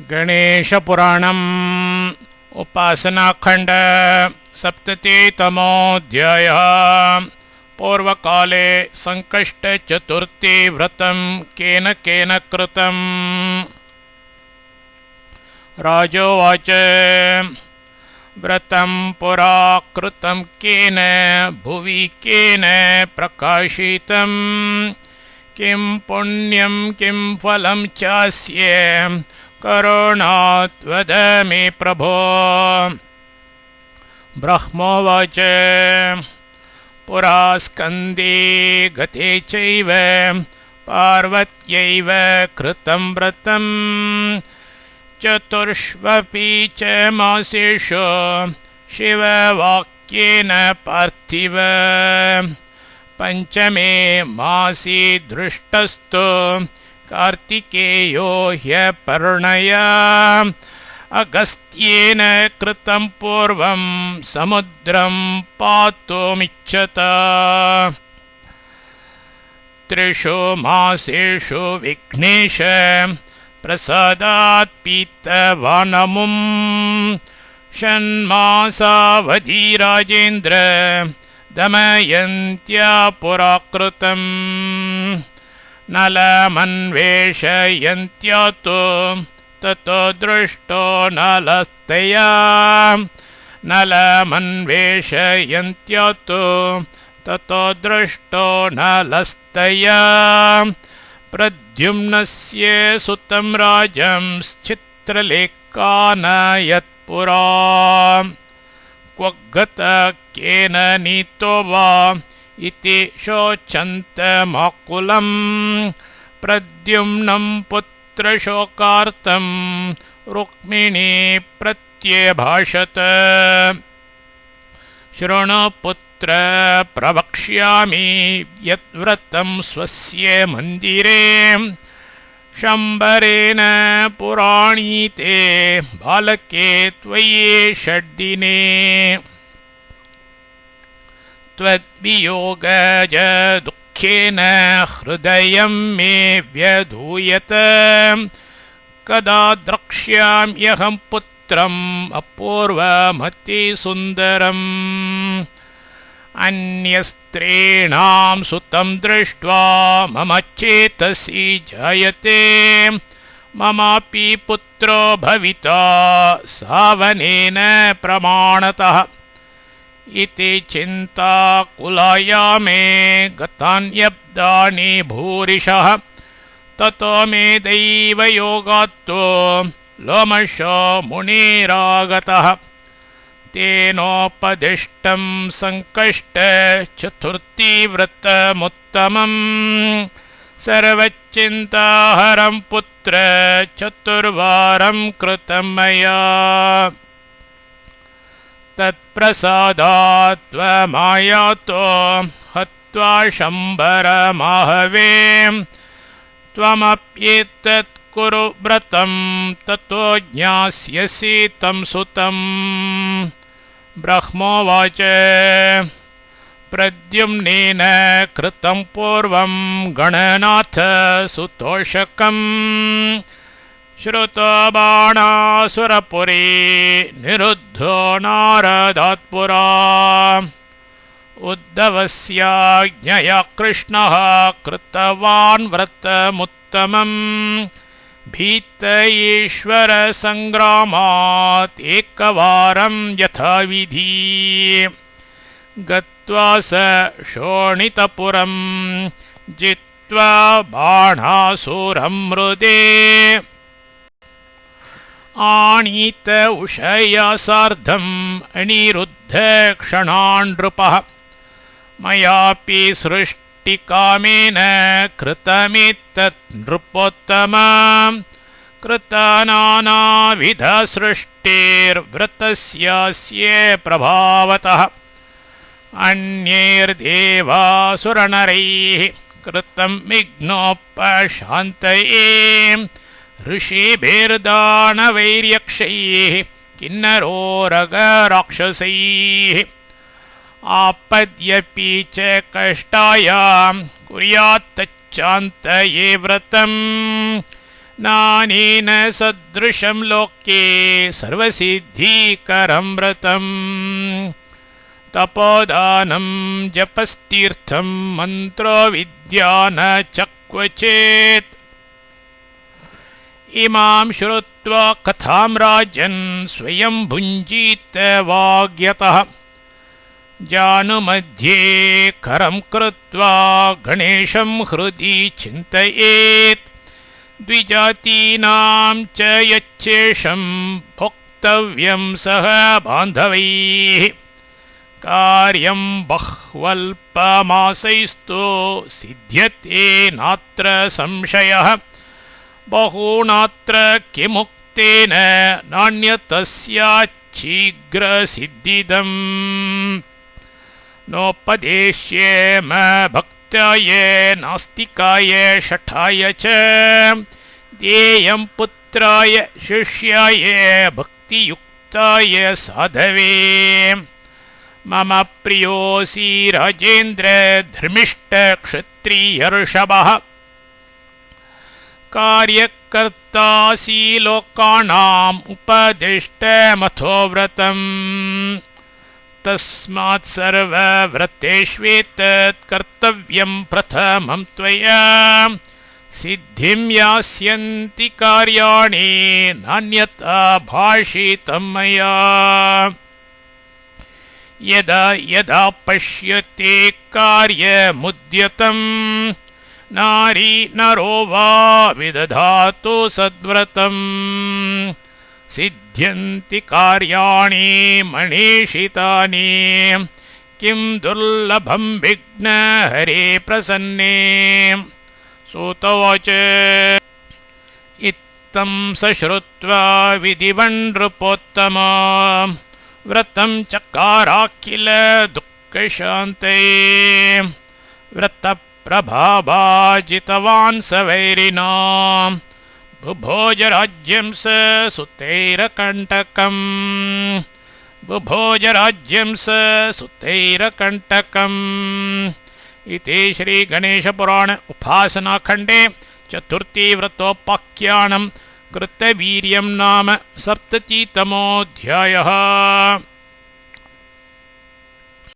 गणेशपुराणम् उपासनाखण्ड सप्ततितमोऽध्यायः। पूर्वकाले संकष्टचतुर्थी व्रतं केन कृतं। राजोवाच व्रतं पुरा कृतं केन भुवि केन प्रकाशितं। किं पुण्यं किं फलं चास्य करुणात् वद मे प्रभो। ब्रह्मोवाच पुरा स्कन्दे गते चैव पार्वत्यैव कृतं व्रतं। चतुर्ष्वपि च मासेषु शिववाक्येन पार्थिव। पञ्चमे मासि दृष्टस्तु कार्तिकेयो ह्यपर्णया। अगस्त्येन कृतं पूर्वं समुद्रं पातुमिच्छत। त्रिषु मासेषु विघ्नेश प्रसादात् पीतवानमुम्। षण्मासावधि राजेन्द्र दमयन्त्या पुरा कृतम्। नलमन्वेषयन्त्या तु ततो दृष्टो नलस्तया। नलमन्वेषयन्त्या तु ततो दृष्टो नलस्तया। प्रद्युम्नस्य सुतं राजंश्चित्रलेखानयत्पुरा। क्व गतः केन नीतो वा इति शोचन्तमाकुलम्। प्रद्युम्नं पुत्रशोकार्तं रुक्मिणी प्रत्यभाषत। शृणु पुत्र प्रवक्ष्यामि यद्व्रतं स्वस्य मन्दिरे। शम्बरेण पुराणीते बालके त्वयि षड्दिने। त्वद्वियोगज दुःखेन हृदयं मे व्यधूयत। कदा द्रक्ष्याम्यहं पुत्रम् अपूर्वमतिसुन्दरम्। अन्यस्त्रीणां सुतं दृष्ट्वा मम चेतसि जायते। ममापि पुत्रो भविता सावनेन प्रमाणतः। इति चिन्ताकुलाया मे गतान्यब्दानि भूरिशः। ततो मे दैवयोगात्तो लोमशो मुनिरागतः। तेनोपदिष्टं संकष्टचतुर्थीव्रतमुत्तमम्। सर्वचिन्ताहरं पुत्र चतुर्वारं कृतं मया। तत्प्रसादात् त्वमायातो हत्वा शम्बरमाहवे। त्वमप्येतत् कुरु व्रतं ततो ज्ञास्यसि तं सुतम्। ब्रह्मोवाच प्रद्युम्नेन कृतं पूर्वं गणनाथ सुतोषकम्। श्रुतो बाणासुरपुरे निरुद्धो नारदात् पुरा। उद्धवस्याज्ञया कृष्णः कृतवान् व्रतमुत्तमम्। भीत ईश्वरसङ्ग्रामात् एकवारं यथाविधि। गत्वा स शोणितपुरं जित्वा बाणासुरं हृदे। आनीत उषया सार्धम् अनिरुद्ध क्षणान्नृपः। मयापि सृष्टिकामेन कृतमेतत् नृपोत्तमा। कृता नानाविध सृष्टिर्व्रतस्यास्य प्रभावतः। अन्यैर्देवासुरनरैः कृतं विघ्नोपशान्तये। ऋषिभिर्दानवैर्यक्षैः किन्नरोरगराक्षसैः। आपद्यपि च कष्टायां कुर्यात् तच्चान्तये व्रतम्। नानेन सदृशं लोके सर्वसिद्धिकरं व्रतम् तपोदानं जपस्तीर्थं मन्त्रोविद्या न च क्वचित् इमां श्रुत्वा कथां राजन् स्वयं भुञ्जीत वाग्यतः जानुमध्ये करं कृत्वा गणेशं हृदि चिन्तयेत् द्विजातीनां च यच्चेषं भोक्तव्यं सह बान्धवैः कार्यं बह्वल्पमासैस्तु सिद्ध्यते नात्र संशयः बहूनात्र किमुक्तेन नान्यतस्याच्छीघ्रसिद्धिदम् नोपदेश्येम भक्ताय नास्तिकाय शठाय च देयं पुत्राय शिष्याय भक्तियुक्ताय साधवे मम प्रियोऽसि राजेन्द्र धर्मिष्ठक्षत्रियर्षभः कार्यकर्तासि लोकानाम् उपदिष्टमथो व्रतम् तस्मात् सर्वव्रतेष्वेतत् कर्तव्यं प्रथमं त्वया सिद्धिं यास्यन्ति कार्याणि नान्यथा भाषितं मया यदा यदा पश्यते कार्यमुद्यतम् नारी नरो वा विदधातु सद्व्रतम् सिद्ध्यन्ति कार्याणि मनीषितानि किं दुर्लभं विघ्नहरे प्रसन्ने सूतोवाच इत्थं सश्रुत्वा विधिवन् नृपोत्तमा व्रतं चकाराखिल दुःखशान्ते व्रतप्रभाभाजितवान् स वैरिणाम् बुभोजराज्यं स सुतैरकण्टकम् बुभोजराज्यं स सुतैरकण्टकम् इति श्रीगणेशपुराण उपासनाखण्डे चतुर्थी व्रतोपाख्यानं कृतवीर्यं नाम 70तमोऽध्यायः।